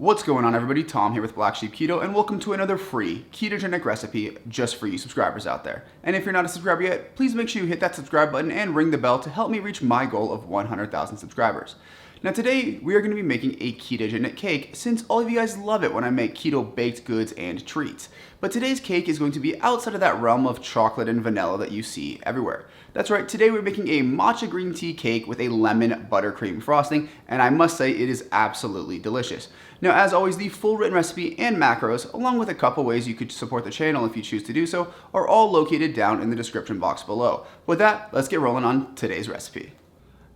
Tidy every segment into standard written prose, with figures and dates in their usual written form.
What's going on, everybody? Tom here with Black Sheep Keto, and welcome to another free ketogenic recipe just for you subscribers out there. And if you're not a subscriber yet, please make sure you hit that subscribe button and ring the bell to help me reach my goal of 100,000 subscribers. Now today, we are going to be making a ketogenic cake since all of you guys love it when I make keto baked goods and treats. But today's cake is going to be outside of that realm of chocolate and vanilla that you see everywhere. That's right, today we're making a matcha green tea cake with a lemon buttercream frosting, and I must say it is absolutely delicious. Now, as always, the full written recipe and macros, along with a couple ways you could support the channel if you choose to do so, are all located down in the description box below. With that, let's get rolling on today's recipe.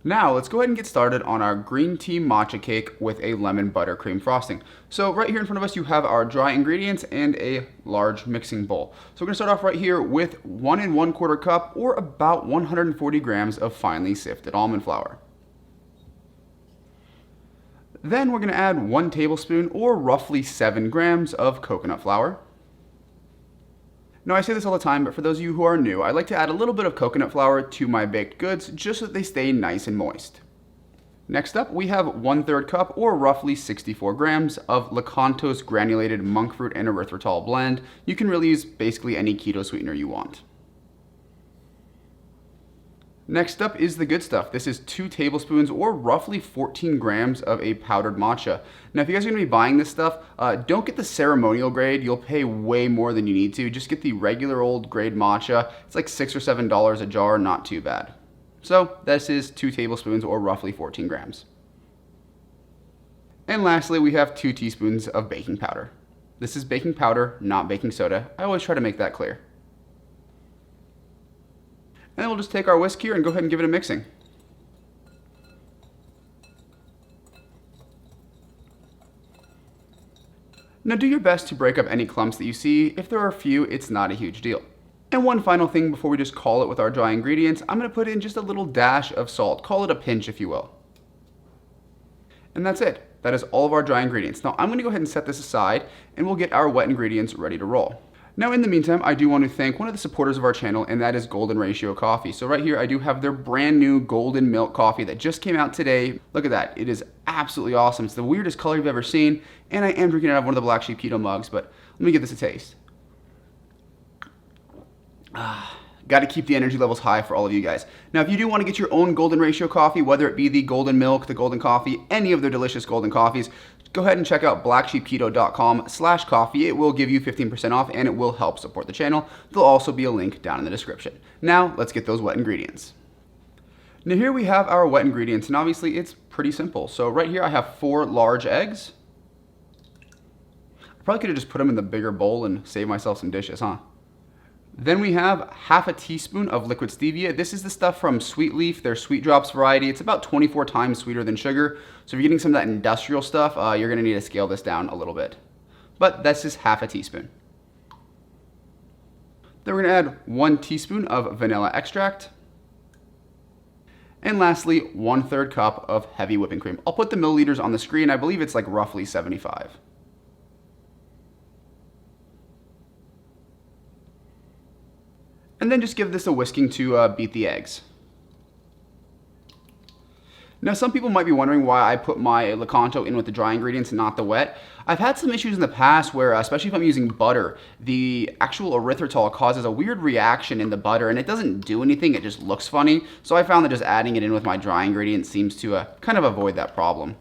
Now, let's go ahead and get started on our green tea matcha cake with a lemon buttercream frosting. So right here in front of us, you have our dry ingredients and a large mixing bowl. So we're gonna start off right here with 1 1/4 cup or about 140 grams of finely sifted almond flour. Then we're gonna add 1 tablespoon or roughly 7 grams of coconut flour. Now, I say this all the time, but for those of you who are new, I like to add a little bit of coconut flour to my baked goods just so that they stay nice and moist. Next up, we have 1/3 cup or roughly 64 grams of Lakantos granulated monk fruit and erythritol blend. You can really use basically any keto sweetener you want. Next up is the good stuff. This is 2 tablespoons or roughly 14 grams of a powdered matcha. Now, if you guys are gonna be buying this stuff, don't get the ceremonial grade. You'll pay way more than you need to. Just get the regular old grade matcha. It's like $6 or $7 a jar, not too bad. So this is 2 tablespoons or roughly 14 grams. And lastly, we have 2 teaspoons of baking powder. This is baking powder, not baking soda. I always try to make that clear. And then we'll just take our whisk here and go ahead and give it a mixing. Now do your best to break up any clumps that you see. If there are a few, it's not a huge deal. And one final thing before we just call it with our dry ingredients, I'm gonna put in just a little dash of salt. Call it a pinch, if you will. And that's it. That is all of our dry ingredients. Now I'm gonna go ahead and set this aside and we'll get our wet ingredients ready to roll. Now, in the meantime, I do want to thank one of the supporters of our channel, and that is Golden Ratio Coffee. So right here, I do have their brand new golden milk coffee that just came out today. Look at that. It is absolutely awesome. It's the weirdest color you've ever seen, and I am drinking it out of one of the Black Sheep Keto mugs, but let me give this a taste. Got to keep the energy levels high for all of you guys. Now, if you do want to get your own Golden Ratio coffee, whether it be the golden milk, the golden coffee, any of their delicious golden coffees, go ahead and check out blacksheepketo.com/coffee. It will give you 15% off and it will help support the channel. There'll also be a link down in the description. Now, let's get those wet ingredients. Now here we have our wet ingredients, and obviously it's pretty simple. So right here I have 4 large eggs. I probably could have just put them in the bigger bowl and saved myself some dishes, huh? Then we have 1/2 teaspoon of liquid stevia. This is the stuff from Sweet Leaf, their Sweet Drops variety. It's about 24 times sweeter than sugar. So if you're getting some of that industrial stuff, you're gonna need to scale this down a little bit. But that's just 1/2 teaspoon. Then we're gonna add 1 teaspoon of vanilla extract. And lastly, 1/3 cup of heavy whipping cream. I'll put the milliliters on the screen. I believe it's like roughly 75. And then just give this a whisking to beat the eggs. Now, some people might be wondering why I put my Lakanto in with the dry ingredients and not the wet. I've had some issues in the past where, especially if I'm using butter, the actual erythritol causes a weird reaction in the butter and it doesn't do anything, it just looks funny. So I found that just adding it in with my dry ingredients seems to kind of avoid that problem.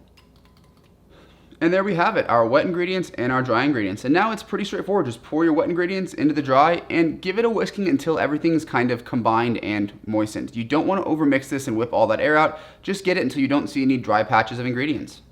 And there we have it, our wet ingredients and our dry ingredients. And now it's pretty straightforward. Just pour your wet ingredients into the dry and give it a whisking until everything's kind of combined and moistened. You don't want to overmix this and whip all that air out. Just get it until you don't see any dry patches of ingredients.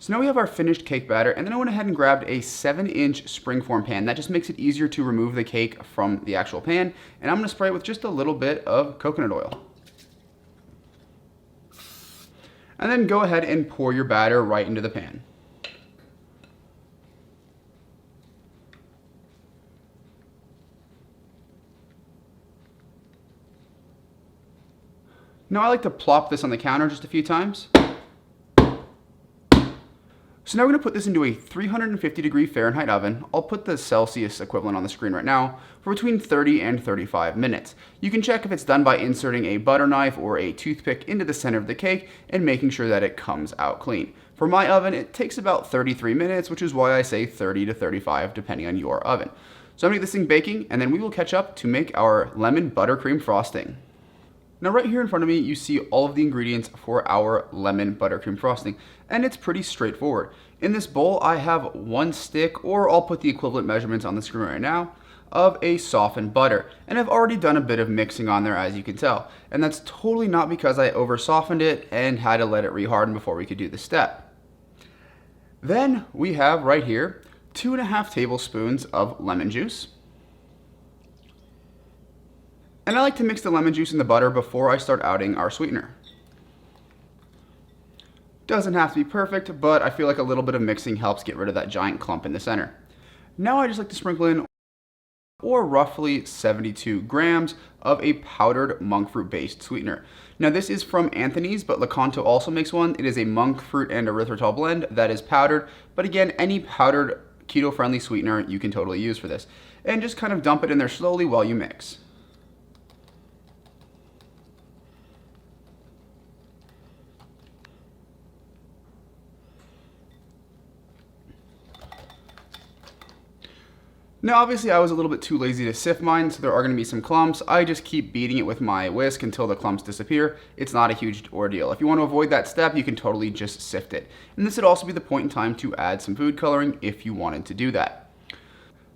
So now we have our finished cake batter, and then I went ahead and grabbed a 7-inch springform pan. That just makes it easier to remove the cake from the actual pan, and I'm gonna spray it with just a little bit of coconut oil. And then go ahead and pour your batter right into the pan. Now I like to plop this on the counter just a few times. So now we're going to put this into a 350-degree Fahrenheit oven. I'll put the Celsius equivalent on the screen right now for between 30 and 35 minutes. You can check if it's done by inserting a butter knife or a toothpick into the center of the cake and making sure that it comes out clean. For my oven, it takes about 33 minutes, which is why I say 30 to 35 depending on your oven. So I'm going to get this thing baking, and then we will catch up to make our lemon buttercream frosting. Now right here in front of me, you see all of the ingredients for our lemon buttercream frosting, and it's pretty straightforward. In this bowl, I have 1 stick, or I'll put the equivalent measurements on the screen right now, of a softened butter. And I've already done a bit of mixing on there, as you can tell. And that's totally not because I over softened it and had to let it reharden before we could do the step. Then we have right here 2.5 tablespoons of lemon juice. And I like to mix the lemon juice in the butter before I start adding our sweetener. Doesn't have to be perfect, but I feel like a little bit of mixing helps get rid of that giant clump in the center. Now I just like to sprinkle in or roughly 72 grams of a powdered monk fruit based sweetener. Now this is from Anthony's, but Lakanto also makes one. It is a monk fruit and erythritol blend that is powdered, but again, any powdered keto friendly sweetener you can totally use for this. And just kind of dump it in there slowly while you mix. Now obviously I was a little bit too lazy to sift mine, so there are going to be some clumps. I just keep beating it with my whisk until the clumps disappear. It's not a huge ordeal. If you want to avoid that step, you can totally just sift it. And this would also be the point in time to add some food coloring if you wanted to do that.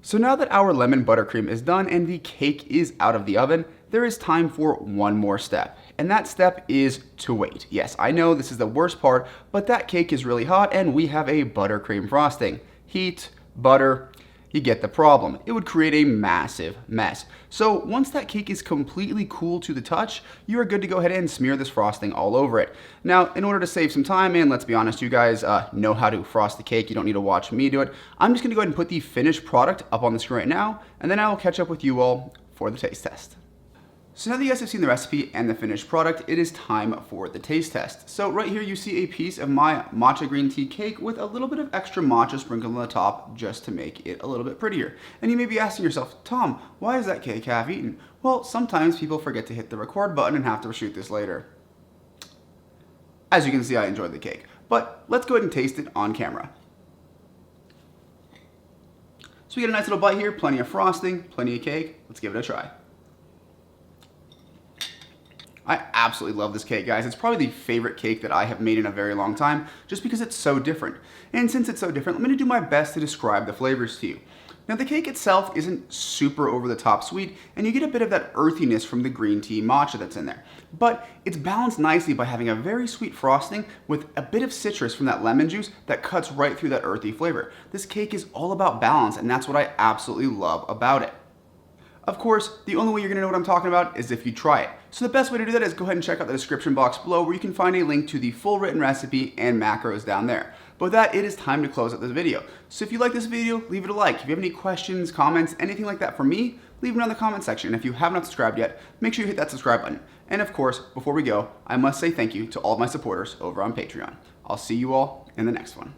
So now that our lemon buttercream is done and the cake is out of the oven, there is time for one more step. And that step is to wait. Yes, I know this is the worst part, but that cake is really hot and we have a buttercream frosting. Heat, butter, you get the problem. It would create a massive mess. So once that cake is completely cool to the touch, you are good to go ahead and smear this frosting all over it. Now, in order to save some time, and let's be honest, you guys know how to frost the cake. You don't need to watch me do it. I'm just gonna go ahead and put the finished product up on the screen right now, and then I will catch up with you all for the taste test. So now that you guys have seen the recipe and the finished product, it is time for the taste test. So right here you see a piece of my matcha green tea cake with a little bit of extra matcha sprinkled on the top just to make it a little bit prettier. And you may be asking yourself, Tom, why is that cake half eaten? Well, sometimes people forget to hit the record button and have to shoot this later. As you can see, I enjoyed the cake. But let's go ahead and taste it on camera. So we get a nice little bite here, plenty of frosting, plenty of cake. Let's give it a try. I absolutely love this cake, guys. It's probably the favorite cake that I have made in a very long time, just because it's so different. And since it's so different, let me do my best to describe the flavors to you. Now, the cake itself isn't super over the top sweet, and you get a bit of that earthiness from the green tea matcha that's in there. But it's balanced nicely by having a very sweet frosting with a bit of citrus from that lemon juice that cuts right through that earthy flavor. This cake is all about balance, and that's what I absolutely love about it. Of course, the only way you're gonna know what I'm talking about is if you try it. So the best way to do that is go ahead and check out the description box below where you can find a link to the full written recipe and macros down there. But with that, it is time to close out this video. So if you like this video, leave it a like. If you have any questions, comments, anything like that for me, leave them in the comment section. And if you have not subscribed yet, make sure you hit that subscribe button. And of course, before we go, I must say thank you to all of my supporters over on Patreon. I'll see you all in the next one.